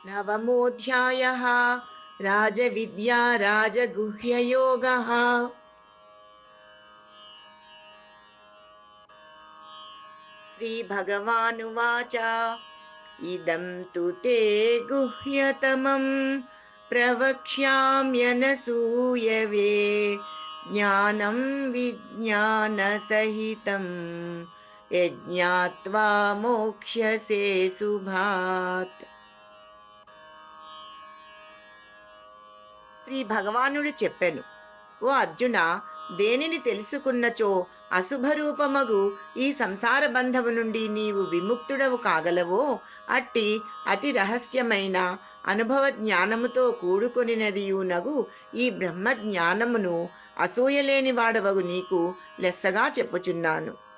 नवमोऽध्यायः राजविद्या राजगुह्ययोगः। श्रीभगवानुवाच इदं तु ते गुह्यतमं प्रवक्ष्याम्यनसूयवे ज्ञानं विज्ञानसहितं यज्ञात्वा मोक्ष्यसे शुभात्। శ్రీ భగవానుడు చెప్పెను, ఓ అర్జున, దేనిని తెలుసుకున్నచో అశుభరూపమగు ఈ సంసార బంధము నుండి నీవు విముక్తుడవు కాగలవో అట్టి అతి రహస్యమైన అనుభవ జ్ఞానముతో కూడుకొనినదియునగు ఈ బ్రహ్మ జ్ఞానమును అసూయలేని వాడవగు నీకు లెస్సగా చెప్పుచున్నాను.